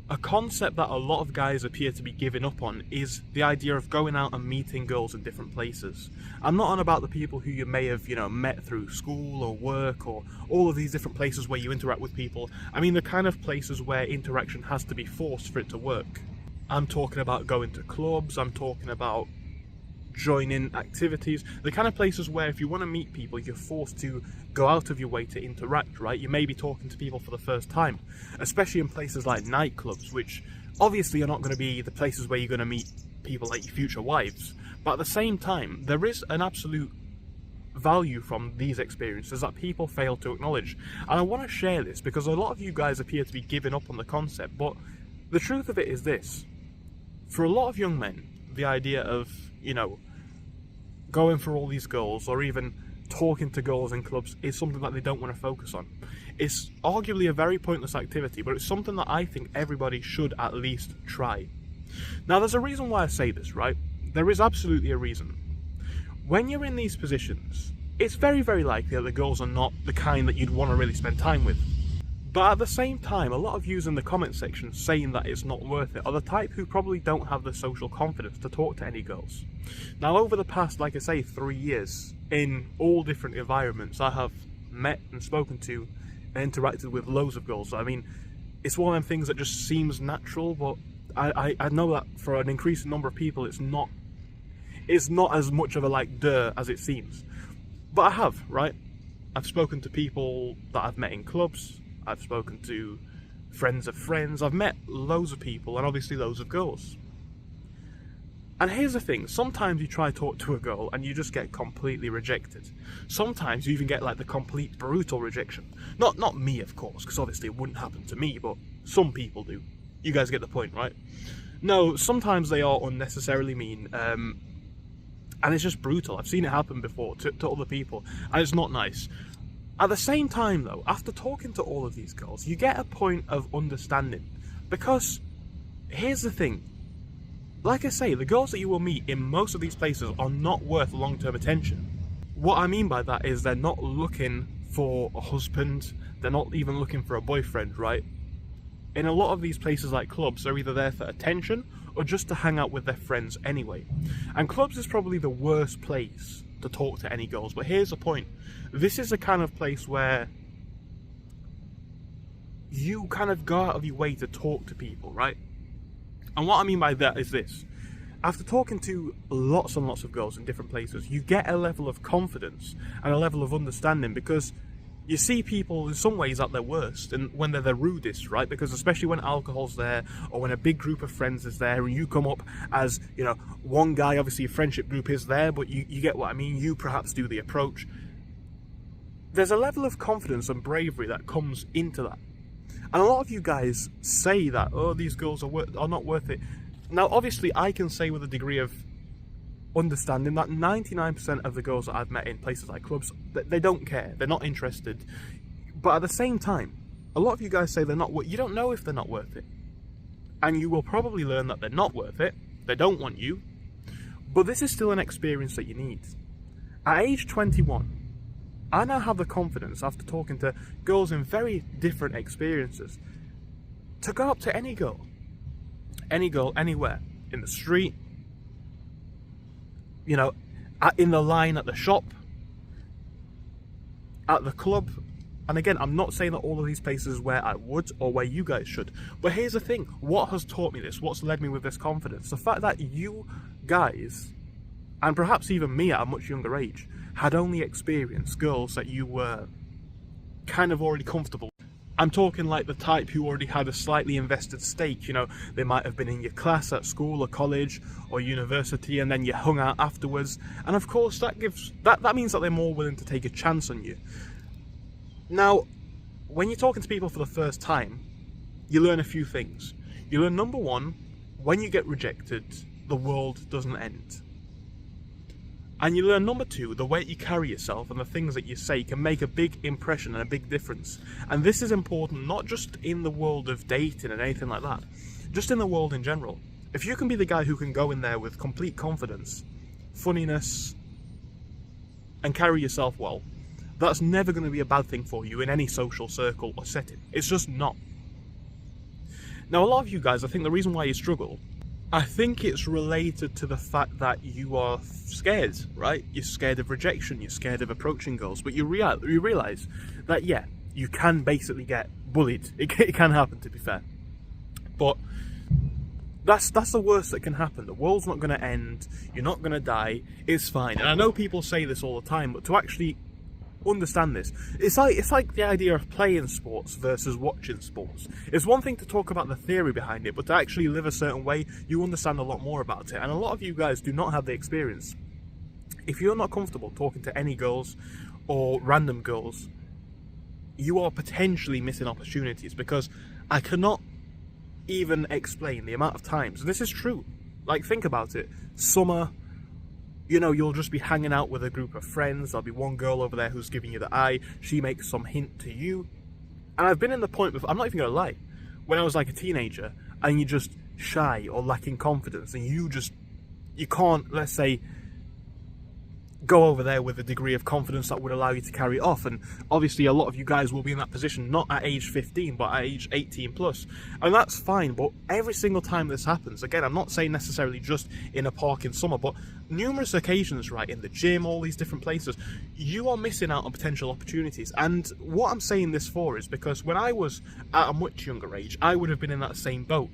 A concept that a lot of guys appear to be giving up on is the idea of going out and meeting girls in different places. I'm not on about the people who you may have, met through school or work or all of these different places where you interact with people. I mean the kind of places where interaction has to be forced for it to work. I'm talking about going to clubs, I'm talking about joining activities, the kind of places where if you want to meet people, you're forced to go out of your way to interact, right? You may be talking to people for the first time, especially in places like nightclubs, which obviously are not going to be the places where you're going to meet people like your future wives. But at the same time, there is an absolute value from these experiences that people fail to acknowledge. And I want to share this because a lot of you guys appear to be giving up on the concept, but the truth of it is this. For a lot of young men, the idea of, going for all these girls or even talking to girls in clubs is something that they don't want to focus on. It's arguably a very pointless activity, but it's something that I think everybody should at least try. Now, there's a reason why I say this, right? There is absolutely a reason. When you're in these positions, it's very, very likely that the girls are not the kind that you'd want to really spend time with. But at the same time, a lot of yous in the comment section saying that it's not worth it are the type who probably don't have the social confidence to talk to any girls. Now, over the past, like I say, 3 years, in all different environments, I have met and spoken to and interacted with loads of girls. I mean, it's one of them things that just seems natural, but I know that for an increasing number of people, it's not as much of a duh as it seems. But I have, right? I've spoken to people that I've met in clubs. I've spoken to friends of friends, I've met loads of people, and obviously loads of girls. And here's the thing, sometimes you try to talk to a girl and you just get completely rejected. Sometimes you even get the complete brutal rejection. Not me, of course, because obviously it wouldn't happen to me, but some people do. You guys get the point, right? No, sometimes they are unnecessarily mean, and it's just brutal. I've seen it happen before to other people, and it's not nice. At the same time though, after talking to all of these girls, you get a point of understanding. Because, here's the thing, like I say, the girls that you will meet in most of these places are not worth long-term attention. What I mean by that is they're not looking for a husband, they're not even looking for a boyfriend, right? In a lot of these places like clubs, they're either there for attention or just to hang out with their friends anyway. And clubs is probably the worst place to talk to any girls, but here's the point. This is the kind of place where you kind of go out of your way to talk to people, right? And what I mean by that is this. After talking to lots and lots of girls in different places, you get a level of confidence and a level of understanding, because you see people in some ways at their worst and when they're their rudest, right? Because especially when alcohol's there or when a big group of friends is there and you come up as, one guy, obviously your friendship group is there, but you get what I mean, you perhaps do the approach. There's a level of confidence and bravery that comes into that. And a lot of you guys say that, oh, these girls are not worth it. Now, obviously, I can say with a degree of understanding that 99% of the girls that I've met in places like clubs, they don't care, they're not interested. But at the same time, a lot of you guys say they're not you don't know if they're not worth it. And you will probably learn that they're not worth it, they don't want you, but this is still an experience that you need. At age 21, I now have the confidence, after talking to girls in very different experiences, to go up to any girl, anywhere, in the street, in the line at the shop, at the club. And again, I'm not saying that all of these places where I would or where you guys should, but here's the thing, what has taught me this, what's led me with this confidence, the fact that you guys, and perhaps even me at a much younger age, had only experienced girls that you were kind of already comfortable. I'm talking like the type who already had a slightly invested stake, they might have been in your class at school or college or university, and then you hung out afterwards, and of course that means that they're more willing to take a chance on you. Now, when you're talking to people for the first time, you learn a few things. You learn, number one, when you get rejected, the world doesn't end. And you learn, number two, the way you carry yourself and the things that you say can make a big impression and a big difference. And this is important not just in the world of dating and anything like that, just in the world in general. If you can be the guy who can go in there with complete confidence, funniness, and carry yourself well, that's never going to be a bad thing for you in any social circle or setting. It's just not. Now, a lot of you guys, I think the reason why you struggle, I think it's related to the fact that you are scared, right? You're scared of rejection, you're scared of approaching girls, but you realise that, yeah, you can basically get bullied. It can happen, to be fair. But that's the worst that can happen. The world's not going to end, you're not going to die, it's fine. And I know people say this all the time, but to actually understand this, it's like the idea of playing sports versus watching sports. It's one thing to talk about the theory behind it, but to actually live a certain way, you understand a lot more about it. And a lot of you guys do not have the experience. If you're not comfortable talking to any girls or random girls, you are potentially missing opportunities, because I cannot even explain the amount of times, and this is true, like, think about it, summer, you know, you'll just be hanging out with a group of friends, there'll be one girl over there who's giving you the eye, she makes some hint to you, and I've been in the point before, I'm not even gonna lie, when I was like a teenager, and you're just shy or lacking confidence, and you can't, let's say, go over there with a degree of confidence that would allow you to carry it off. And obviously a lot of you guys will be in that position, not at age 15, but at age 18 plus. And that's fine, but every single time this happens, again, I'm not saying necessarily just in a park in summer, but numerous occasions, right, in the gym, all these different places, you are missing out on potential opportunities. And what I'm saying this for is because when I was at a much younger age, I would have been in that same boat.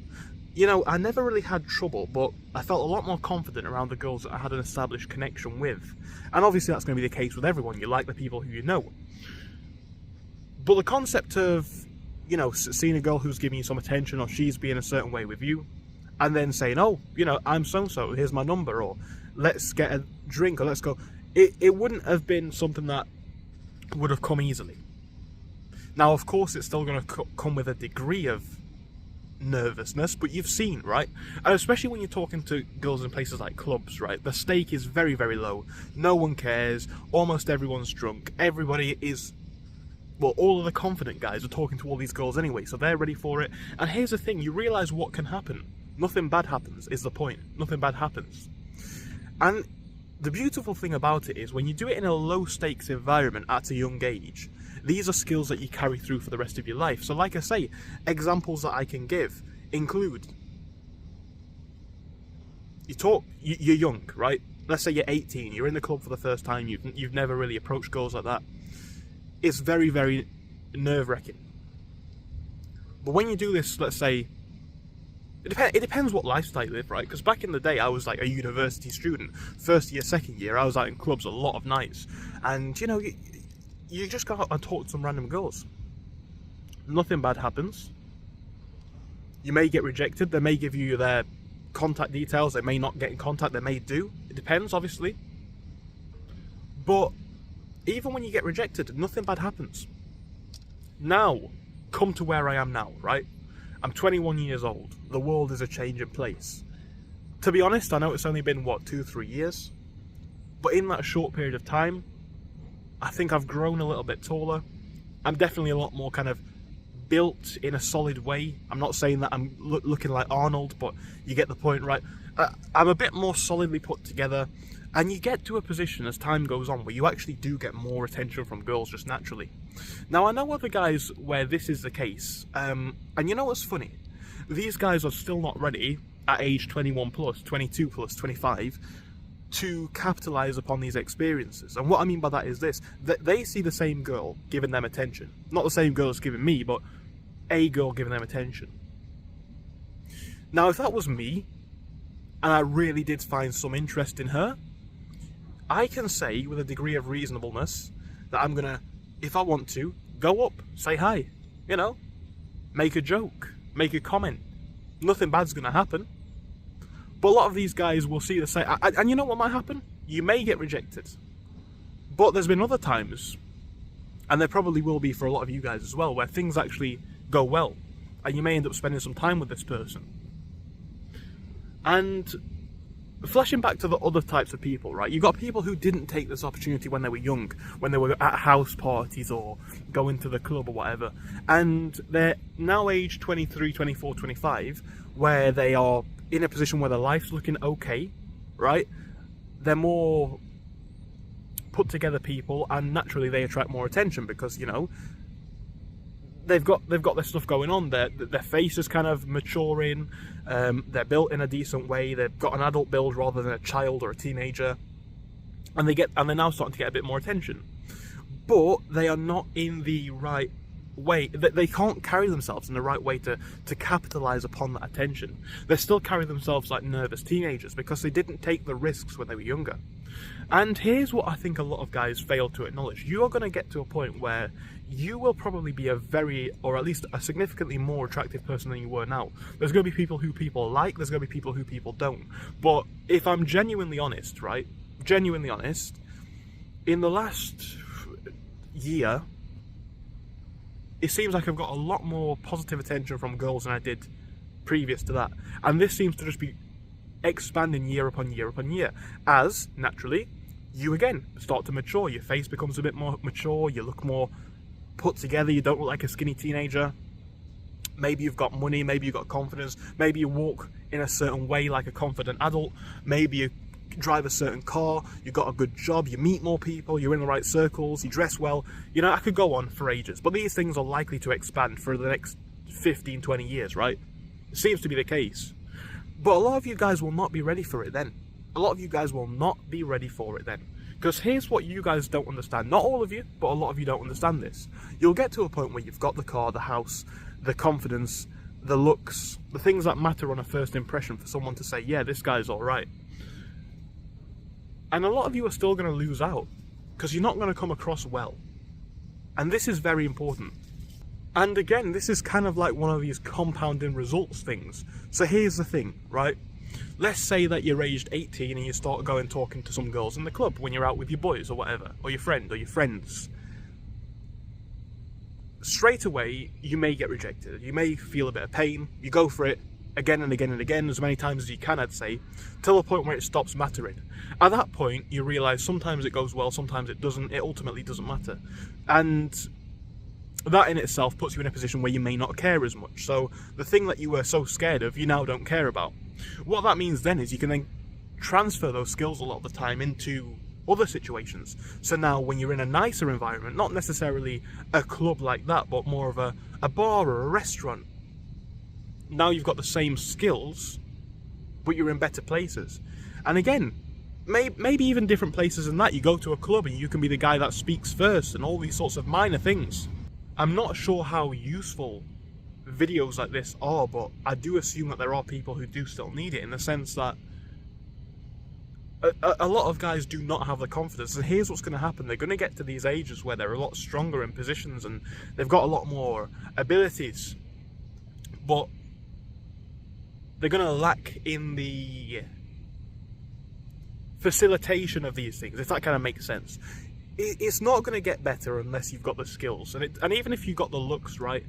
You know, I never really had trouble, but I felt a lot more confident around the girls that I had an established connection with. And obviously that's going to be the case with everyone. You like the people who you know. But the concept of, you know, seeing a girl who's giving you some attention, or she's being a certain way with you, and then saying, oh, you know, I'm so-and-so, here's my number, or let's get a drink, or let's go. It wouldn't have been something that would have come easily. Now, of course, it's still going to come with a degree of nervousness, but you've seen, right? And especially when you're talking to girls in places like clubs, right? The stake is very, very low. No one cares. Almost everyone's drunk. Everybody is, well, all of the confident guys are talking to all these girls anyway, so they're ready for it. And here's the thing, you realise what can happen. Nothing bad happens, is the point. Nothing bad happens. And the beautiful thing about it is when you do it in a low stakes environment at a young age, these are skills that you carry through for the rest of your life. So like I say, examples that I can give include, you're young, right? Let's say you're 18, you're in the club for the first time, you've never really approached girls like that. It's very, very nerve-wracking. But when you do this, let's say, it depends what lifestyle you live, right? Because back in the day, I was like a university student. First year, second year, I was out in clubs a lot of nights. And, you know, you just go out and talk to some random girls. Nothing bad happens. You may get rejected. They may give you their contact details. They may not get in contact. They may do. It depends, obviously. But even when you get rejected, nothing bad happens. Now, come to where I am now, right? I'm 21 years old. The world is a changing place. To be honest, I know it's only been, 2-3 years? But in that short period of time, I think I've grown a little bit taller. I'm definitely a lot more kind of built in a solid way. I'm not saying that I'm looking like Arnold, but you get the point, right? I'm a bit more solidly put together, and you get to a position as time goes on where you actually do get more attention from girls just naturally. Now, I know other guys where this is the case, and you know what's funny? These guys are still not ready at age 21 plus, 22 plus, 25, to capitalise upon these experiences. And what I mean by that is this, that they see the same girl giving them attention. Not the same girl as giving me, but a girl giving them attention. Now, if that was me, and I really did find some interest in her, I can say with a degree of reasonableness that I'm gonna, if I want to, go up, say hi, you know, make a joke, make a comment. Nothing bad's gonna happen. But a lot of these guys will see the same, and you know what might happen? You may get rejected. But there's been other times, and there probably will be for a lot of you guys as well, where things actually go well, and you may end up spending some time with this person. And flashing back to the other types of people, right? You've got people who didn't take this opportunity when they were young, when they were at house parties or going to the club or whatever, and they're now aged 23, 24, 25, where they are in a position where their life's looking okay, right? They're more put together people, and naturally they attract more attention because, you know, they've got their stuff going on. Their face is kind of maturing. They're built in a decent way. They've got an adult build rather than a child or a teenager, and they're now starting to get a bit more attention. But they are not in the right way. They can't carry themselves in the right way to capitalize upon that attention. They still carry themselves like nervous teenagers because they didn't take the risks when they were younger. And here's what I think a lot of guys fail to acknowledge. You are going to get to a point where you will probably be a very, or at least a significantly more attractive person than you were now. There's going to be people who people like, there's going to be people who people don't. But if I'm genuinely honest, right? Genuinely honest, in the last year, it seems like I've got a lot more positive attention from girls than I did previous to that. And this seems to just be expanding year upon year upon year, as naturally you again start to mature. Your face becomes a bit more mature, you look more put together, you don't look like a skinny teenager. Maybe you've got money, maybe you've got confidence, maybe you walk in a certain way like a confident adult, maybe you drive a certain car, you got a good job, you meet more people, you're in the right circles, you dress well. You know, I could go on for ages, but these things are likely to expand for the next 15, 20 years, right? It seems to be the case. But a lot of you guys will not be ready for it then. A lot of you guys will not be ready for it then. Because here's what you guys don't understand. Not all of you, but a lot of you don't understand this. You'll get to a point where you've got the car, the house, the confidence, the looks, the things that matter on a first impression for someone to say, yeah, this guy's alright. And a lot of you are still going to lose out. Because you're not going to come across well. And this is very important. And again, this is kind of like one of these compounding results things. So here's the thing, right? Let's say that you're aged 18 and you start going talking to some girls in the club when you're out with your boys or whatever, or your friend or your friends. Straight away, you may get rejected. You may feel a bit of pain. You go for it again and again and again, as many times as you can, I'd say, till the point where it stops mattering. At that point, you realise sometimes it goes well, sometimes it doesn't. It ultimately doesn't matter. And that in itself puts you in a position where you may not care as much. So the thing that you were so scared of, you now don't care about. What that means then is you can then transfer those skills a lot of the time into other situations. So now when you're in a nicer environment, not necessarily a club like that, but more of a bar or a restaurant, now you've got the same skills, but you're in better places. And again, maybe even different places than that. You go to a club and you can be the guy that speaks first and all these sorts of minor things. I'm not sure how useful videos like this are, but I do assume that there are people who do still need it, in the sense that a lot of guys do not have the confidence. And here's what's going to happen. They're going to get to these ages where they're a lot stronger in positions and they've got a lot more abilities, but they're going to lack in the facilitation of these things, if that kind of makes sense. It's not going to get better unless you've got the skills. And even if you've got the looks, right,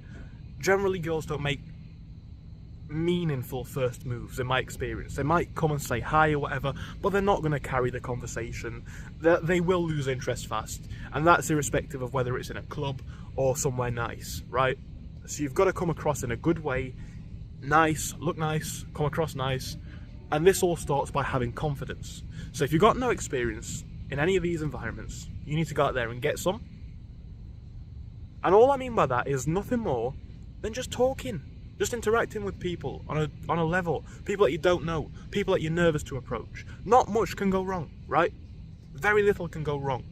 generally girls don't make meaningful first moves, in my experience. They might come and say hi or whatever, but they're not going to carry the conversation. They will lose interest fast. And that's irrespective of whether it's in a club or somewhere nice, right? So you've got to come across in a good way, nice, look nice, come across nice. And this all starts by having confidence. So if you've got no experience in any of these environments, you need to go out there and get some. And all I mean by that is nothing more than just talking, just interacting with people on a level, people that you don't know, people that you're nervous to approach. Not much can go wrong, right? Very little can go wrong.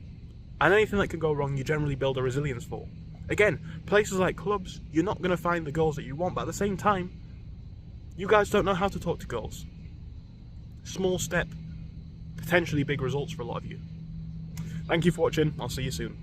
And anything that can go wrong, you generally build a resilience for. Again, places like clubs, you're not going to find the girls that you want, but at the same time, you guys don't know how to talk to girls. Small step, potentially big results for a lot of you. Thank you for watching. I'll see you soon.